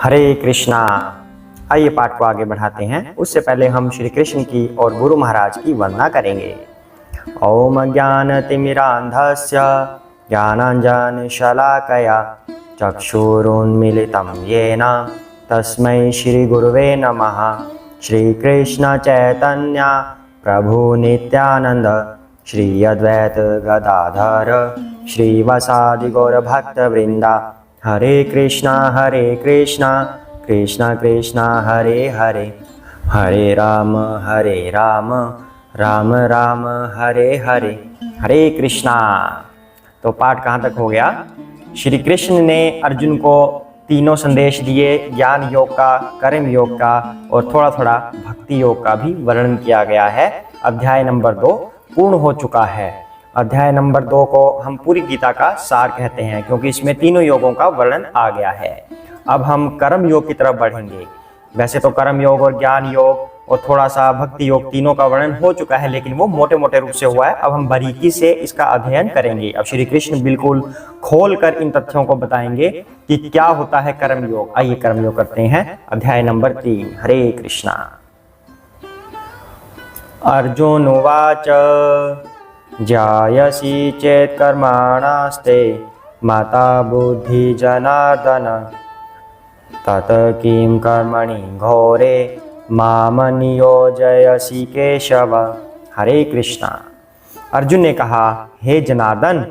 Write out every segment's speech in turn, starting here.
हरे कृष्णा। आइए पाठ को आगे बढ़ाते हैं। उससे पहले हम श्री कृष्ण की और गुरु महाराज की वंदना करेंगे। ओम ज्ञानतिमिरान्धस्य ज्ञानाञ्जनशलाकया चक्षुरुन्मीलितं येन तस्मै श्रीगुरुवे नमः। श्रीकृष्ण चैतन्य प्रभु नित्यानंद श्री अद्वैत गदाधर श्रीवासादि गौरभक्तवृंदा। हरे कृष्णा कृष्ण कृष्ण हरे हरे, हरे राम राम राम हरे हरे, हरे कृष्णा। तो पाठ कहाँ तक हो गया? श्री कृष्ण ने अर्जुन को तीनों संदेश दिए, ज्ञान योग का, कर्म योग का और थोड़ा थोड़ा भक्ति योग का भी वर्णन किया गया है। अध्याय नंबर 2 पूर्ण हो चुका है। अध्याय नंबर 2 को हम पूरी गीता का सार कहते हैं, क्योंकि इसमें तीनों योगों का वर्णन आ गया है। अब हम कर्म योग की तरफ बढ़ेंगे। वैसे तो कर्म योग और ज्ञान योग और थोड़ा सा भक्ति योग तीनों का वर्णन हो चुका है, लेकिन वो मोटे मोटे रूप से हुआ है। अब हम बारीकी से इसका अध्ययन करेंगे। अब श्री कृष्ण बिल्कुल खोल कर इन तथ्यों को बताएंगे कि क्या होता है कर्म योग। आइए कर्म योग करते हैं। अध्याय नंबर 3। हरे कृष्णा। अर्जुन उवाच जायसी चेत् कर्मणास्ते माता बुद्धि जनार्दन तत किं कर्मणि घोरे माम नियोजयसि केशव। हरे कृष्णा। अर्जुन ने कहा, हे जनार्दन,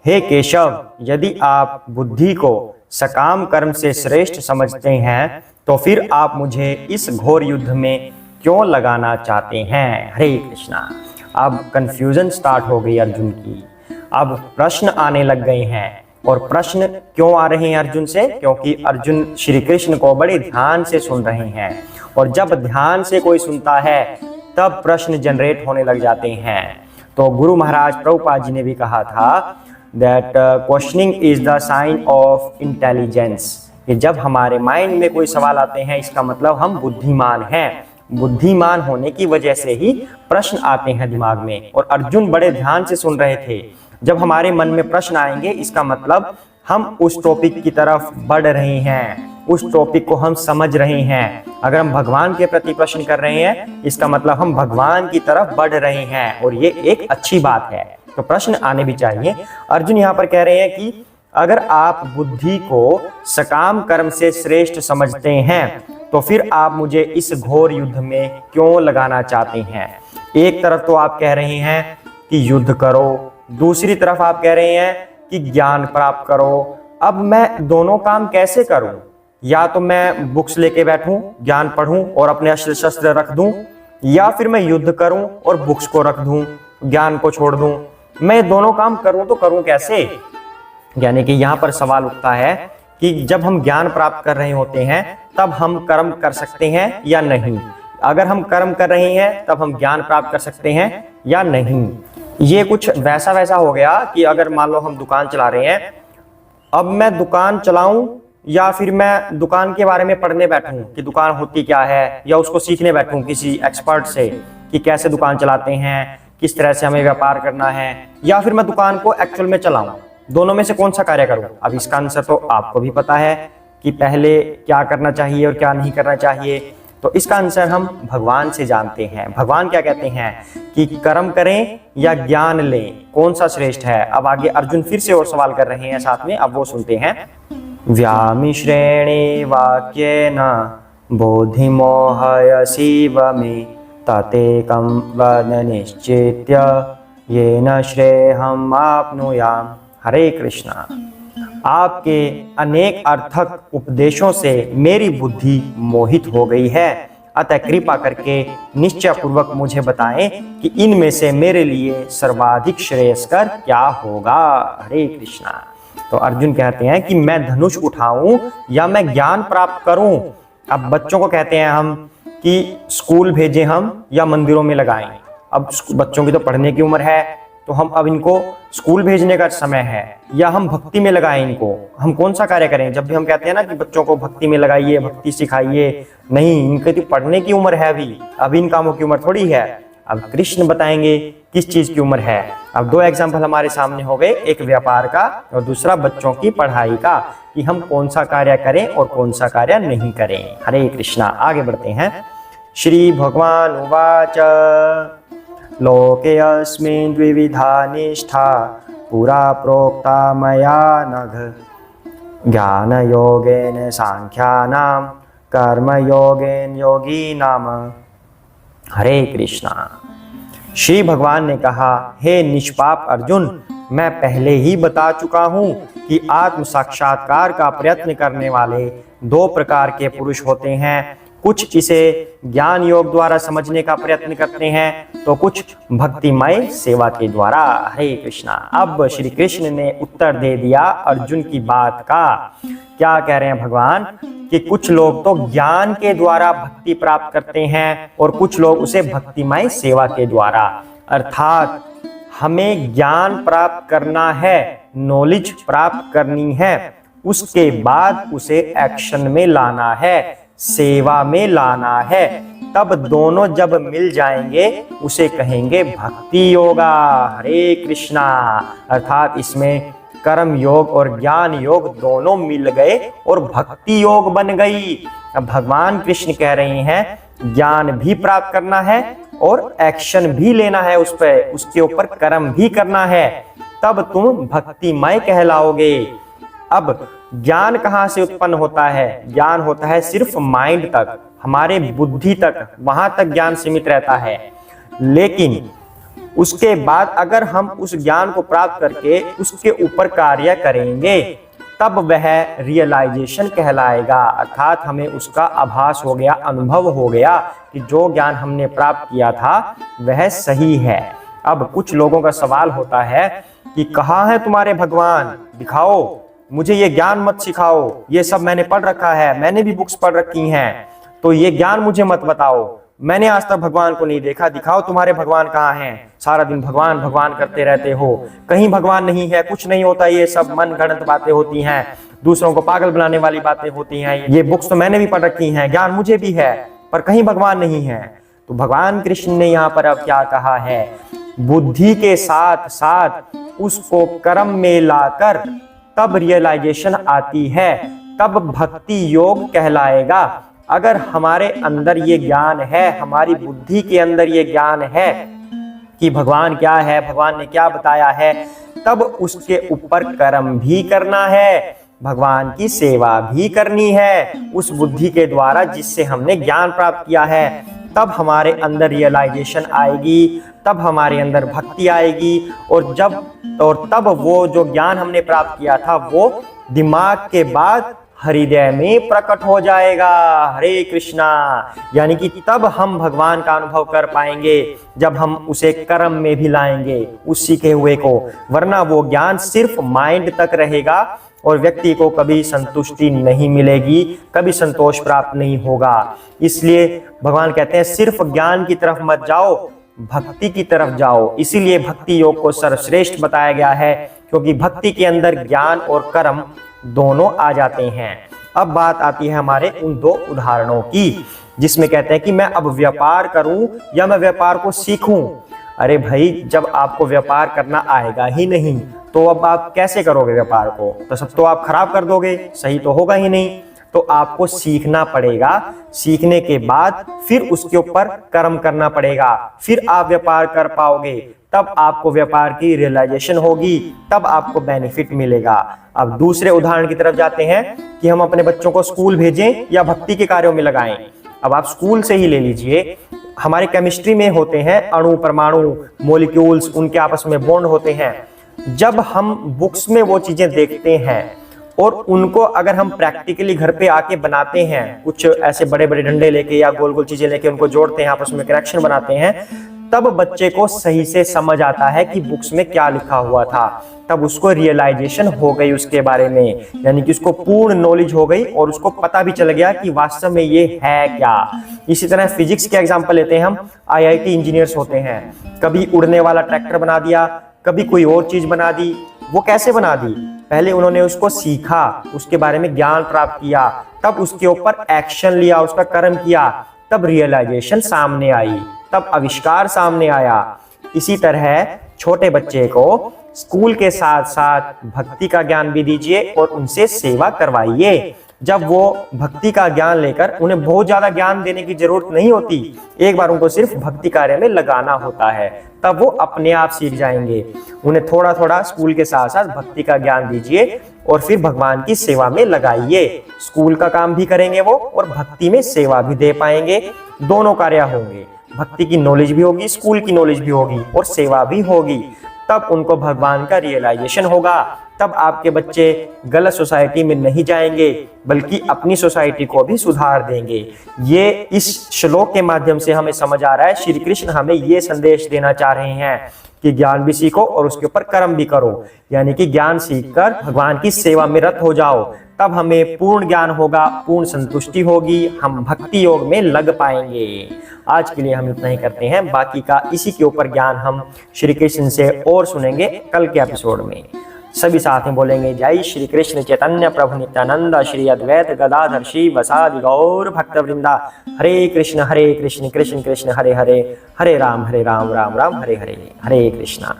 हे केशव, यदि आप बुद्धि को सकाम कर्म से श्रेष्ठ समझते हैं तो फिर आप मुझे इस घोर युद्ध में क्यों लगाना चाहते हैं? हरे कृष्णा। अब कंफ्यूजन स्टार्ट हो गई अर्जुन की। अब प्रश्न आने लग गए हैं। और प्रश्न क्यों आ रहे हैं अर्जुन से? क्योंकि अर्जुन श्री कृष्ण को बड़े ध्यान से सुन रहे हैं, और जब ध्यान से कोई सुनता है तब प्रश्न जनरेट होने लग जाते हैं। तो गुरु महाराज प्रभुपाद जी ने भी कहा था that questioning is the sign of intelligence, कि जब हमारे माइंड में कोई सवाल आते हैं इसका मतलब हम बुद्धिमान हैं। बुद्धिमान होने की वजह से ही प्रश्न आते हैं दिमाग में, और अर्जुन बड़े ध्यान से सुन रहे थे। जब हमारे मन में प्रश्न आएंगे इसका मतलब हम उस टॉपिक की तरफ बढ़ रहे हैं, उस टॉपिक को हम समझ रहे हैं। अगर हम भगवान के प्रति प्रश्न कर रहे हैं इसका मतलब हम भगवान की तरफ बढ़ रहे हैं, और ये एक अच्छी बात है। तो प्रश्न आने भी चाहिए। अर्जुन यहाँ पर कह रहे हैं कि अगर आप बुद्धि को सकाम कर्म से श्रेष्ठ समझते हैं तो फिर आप मुझे इस घोर युद्ध में क्यों लगाना चाहते हैं? एक तरफ तो आप कह रहे हैं कि युद्ध करो, दूसरी तरफ आप कह रहे हैं कि ज्ञान प्राप्त करो। अब मैं दोनों काम कैसे करूं? या तो मैं बुक्स लेके बैठूं, ज्ञान पढ़ूं और अपने अस्त्र शस्त्र रख दूं, या फिर मैं युद्ध करूं और बुक्स को रख दूं, ज्ञान को छोड़ दूं। मैं दोनों काम करूं तो करूं कैसे? यानी कि यहाँ पर सवाल उठता है कि जब हम ज्ञान प्राप्त कर रहे होते हैं तब हम कर्म कर सकते हैं या नहीं। अगर हम कर्म कर रहे हैं तब हम ज्ञान प्राप्त कर सकते हैं या नहीं। ये कुछ वैसा हो गया कि अगर मान लो हम दुकान चला रहे हैं, अब मैं दुकान चलाऊं या फिर मैं दुकान के बारे में पढ़ने बैठूं कि दुकान होती क्या है, या उसको सीखने बैठूं किसी एक्सपर्ट से कि कैसे दुकान चलाते हैं, किस तरह से हमें व्यापार करना है, या फिर मैं दुकान को एक्चुअल में चलाऊं। दोनों में से कौन सा कार्य करूं? अब इसका आंसर तो आपको भी पता है कि पहले क्या करना चाहिए और क्या नहीं करना चाहिए। तो इसका आंसर हम भगवान से जानते हैं। भगवान क्या कहते हैं कि कर्म करें या ज्ञान लें, कौन सा श्रेष्ठ है? अब आगे अर्जुन फिर से और सवाल कर रहे हैं साथ में, अब वो सुनते हैं। व्यामिश्रेणे वाक्येन बोधिमोहयसीव मे ततेकं वद निश्चित्य येन श्रेयहम् आप्नुयाम्। हरे कृष्णा। आपके अनेक अर्थक उपदेशों से मेरी बुद्धि मोहित हो गई है, अतः कृपा करके निश्चय पूर्वक मुझे बताएं कि इनमें से मेरे लिए सर्वाधिक श्रेयस्कर क्या होगा। हरे कृष्णा। तो अर्जुन कहते हैं कि मैं धनुष उठाऊं या मैं ज्ञान प्राप्त करूं। अब बच्चों को कहते हैं हम कि स्कूल भेजें हम या मंदिरों में लगाएं। अब बच्चों की तो पढ़ने की उम्र है, तो हम अब इनको स्कूल भेजने का समय है, या हम भक्ति में लगाएं इनको। हम कौन सा कार्य करें? जब भी हम कहते हैं ना कि बच्चों को भक्ति में लगाइए, भक्ति सिखाइए, नहीं, इनकी तो पढ़ने की उम्र है अभी इन कामों की उम्र थोड़ी है। अब कृष्ण बताएंगे किस चीज की उम्र है। अब दो एग्जाम्पल हमारे सामने हो गए, एक व्यापार का और दूसरा बच्चों की पढ़ाई का, कि हम कौन सा कार्य करें और कौन सा कार्य नहीं करें। हरे कृष्णा। आगे बढ़ते हैं। श्री भगवान उवाच लोके अस्मिन् द्विविधा निष्ठा पुरा प्रोक्ता मया नघ ज्ञान योगेन सांख्यानां कर्म योगेन योगीनाम। हरे कृष्णा। श्री भगवान ने कहा, हे निष्पाप अर्जुन, मैं पहले ही बता चुका हूँ कि आत्म साक्षात्कार का प्रयत्न करने वाले दो प्रकार के पुरुष होते हैं। कुछ इसे ज्ञान योग द्वारा समझने का प्रयत्न करते हैं तो कुछ भक्तिमय सेवा के द्वारा। हरे कृष्णा। अब श्री कृष्ण ने उत्तर दे दिया अर्जुन की बात का। क्या कह रहे हैं भगवान कि कुछ लोग तो ज्ञान के द्वारा भक्ति प्राप्त करते हैं और कुछ लोग उसे भक्तिमय सेवा के द्वारा। अर्थात हमें ज्ञान प्राप्त करना है, नॉलेज प्राप्त करनी है, उसके बाद उसे एक्शन में लाना है, सेवा में लाना है। तब दोनों जब मिल जाएंगे उसे कहेंगे भक्ति योगा। हरे कृष्णा। अर्थात इसमें कर्म योग और ज्ञान योग दोनों मिल गए और भक्ति योग बन गई। अब भगवान कृष्ण कह रहे हैं ज्ञान भी प्राप्त करना है और एक्शन भी लेना है, उस पर उसके ऊपर कर्म भी करना है, तब तुम भक्तिमय कहलाओगे। अब ज्ञान कहाँ से उत्पन्न होता है? ज्ञान होता है सिर्फ माइंड तक, हमारे बुद्धि तक, वहां तक ज्ञान सीमित रहता है। लेकिन उसके बाद अगर हम उस ज्ञान को प्राप्त करके उसके ऊपर कार्य करेंगे तब वह रियलाइजेशन कहलाएगा। अर्थात हमें उसका आभास हो गया, अनुभव हो गया कि जो ज्ञान हमने प्राप्त किया था वह सही है। अब कुछ लोगों का सवाल होता है कि कहाँ है तुम्हारे भगवान, दिखाओ, मुझे ये ज्ञान मत सिखाओ, ये सब मैंने पढ़ रखा है, मैंने भी बुक्स पढ़ रखी हैं, तो ये ज्ञान मुझे मत बताओ, मैंने आज तक भगवान को नहीं देखा, दिखाओ तुम्हारे भगवान कहाँ हैं। सारा दिन भगवान भगवान करते रहते हो, कहीं भगवान नहीं है, कुछ नहीं होता, ये सब मन गढ़ंत बातें होती हैं, दूसरों को पागल बनाने वाली बातें होती हैं, ये बुक्स तो मैंने भी पढ़ रखी हैं, ज्ञान मुझे भी है, पर कहीं भगवान नहीं है। तो भगवान कृष्ण ने यहाँ पर अब क्या कहा है, बुद्धि के साथ साथ उसको कर्म में लाकर तब रियलाइजेशन आती है, तब भक्ति योग कहलाएगा। अगर हमारे अंदर ये ज्ञान है, हमारी बुद्धि के अंदर ये ज्ञान है कि भगवान क्या है, भगवान ने क्या बताया है, तब उसके ऊपर कर्म भी करना है, भगवान की सेवा भी करनी है उस बुद्धि के द्वारा जिससे हमने ज्ञान प्राप्त किया है। तब हमारे अंदर रियलाइजेशन आएगी, तब हमारे अंदर भक्ति आएगी, और तब वो जो ज्ञान हमने प्राप्त किया था वो दिमाग के बाद हृदय में प्रकट हो जाएगा। हरे कृष्णा। यानी कि तब हम भगवान का अनुभव कर पाएंगे जब हम उसे कर्म में भी लाएंगे उस सीखे हुए को, वरना वो ज्ञान सिर्फ माइंड तक रहेगा और व्यक्ति को कभी संतुष्टि नहीं मिलेगी, कभी संतोष प्राप्त नहीं होगा। इसलिए भगवान कहते हैं सिर्फ ज्ञान की तरफ मत जाओ, भक्ति की तरफ जाओ। इसीलिए भक्ति योग को सर्वश्रेष्ठ बताया गया है, क्योंकि भक्ति के अंदर ज्ञान और कर्म दोनों आ जाते हैं। अब बात आती है हमारे उन दो उदाहरणों की, जिसमें कहते हैं कि मैं अब व्यापार करूं या मैं व्यापार को सीखूं। अरे भाई, जब आपको व्यापार करना आएगा ही नहीं तो अब आप कैसे करोगे व्यापार को? तो सब तो आप खराब कर दोगे, सही तो होगा ही नहीं। तो आपको सीखना पड़ेगा, सीखने के बाद फिर उसके ऊपर कर्म करना पड़ेगा, फिर आप व्यापार कर पाओगे, तब आपको व्यापार की रियलाइजेशन होगी, तब आपको बेनिफिट मिलेगा। अब दूसरे उदाहरण की तरफ जाते हैं कि हम अपने बच्चों को स्कूल भेजें या भक्ति के कार्यों में लगाएं। अब आप स्कूल से ही ले लीजिए, हमारे केमिस्ट्री में होते हैं अणु, परमाणु, मॉलिक्यूल्स, उनके आपस में बॉन्ड होते हैं। जब हम बुक्स में वो चीजें देखते हैं और उनको अगर हम प्रैक्टिकली घर पे आके बनाते हैं, कुछ ऐसे बड़े बड़े डंडे लेके या गोल गोल चीजें लेके उनको जोड़ते हैं, आपस में कनेक्शन बनाते हैं, तब बच्चे को सही से समझ आता है कि बुक्स में क्या लिखा हुआ था, तब उसको रियलाइजेशन हो गई उसके बारे में, यानी कि उसको पूर्ण नॉलेज हो गई और उसको पता भी चल गया कि वास्तव में ये है क्या। इसी तरह फिजिक्स के एग्जांपल लेते हैं हम, IIT इंजीनियर्स होते हैं, कभी उड़ने वाला ट्रैक्टर बना दिया, कभी कोई और चीज बना दी। वो कैसे बना दी? पहले उन्होंने उसको सीखा, उसके बारे में ज्ञान प्राप्त किया, तब उसके ऊपर एक्शन लिया, उसका कर्म किया, तब रियलाइजेशन सामने आई, तब आविष्कार सामने आया। इसी तरह छोटे बच्चे को स्कूल के साथ साथ भक्ति का ज्ञान भी दीजिए और उनसे सेवा करवाइए। जब वो भक्ति का ज्ञान लेकर, उन्हें बहुत ज्यादा ज्ञान देने की जरूरत नहीं होती, एक बार उनको सिर्फ भक्ति कार्य में लगाना होता है, तब वो अपने आप सीख जाएंगे। उन्हें थोड़ा थोड़ा स्कूल के साथ साथ भक्ति का ज्ञान दीजिए और फिर भगवान की सेवा में लगाइए। स्कूल का काम भी करेंगे वो और भक्ति में सेवा भी दे पाएंगे, दोनों कार्य होंगे। भक्ति की नॉलेज भी होगी, स्कूल की नॉलेज भी होगी और सेवा भी होगी। तब उनको भगवान का रियलाइजेशन होगा। तब आपके बच्चे गलत सोसाइटी में नहीं जाएंगे, बल्कि अपनी सोसाइटी को भी सुधार देंगे। ये इस श्लोक के माध्यम से हमें समझ आ रहा है, श्री कृष्ण हमें ये संदेश देना चाह रहे हैं कि ज्ञान भी सीखो और उसके ऊपर कर्म भी करो। यानी कि ज्ञान सीखकर भगवान की सेवा में रत हो जाओ, तब हमें पूर्ण ज्ञान होगा, पूर्ण संतुष्टि होगी, हम भक्ति योग में लग पाएंगे। आज के लिए हम इतना ही करते हैं, बाकी का इसी के ऊपर ज्ञान हम श्री कृष्ण से और सुनेंगे कल के एपिसोड में। सभी साथ में बोलेंगे, जय श्री कृष्ण चैतन्य प्रभु नित्यानंद श्री अद्वैत गदाधर श्री वसादि गौर भक्त वृंदा। हरे कृष्ण कृष्ण कृष्ण हरे हरे, हरे राम राम राम हरे हरे, हरे कृष्णा।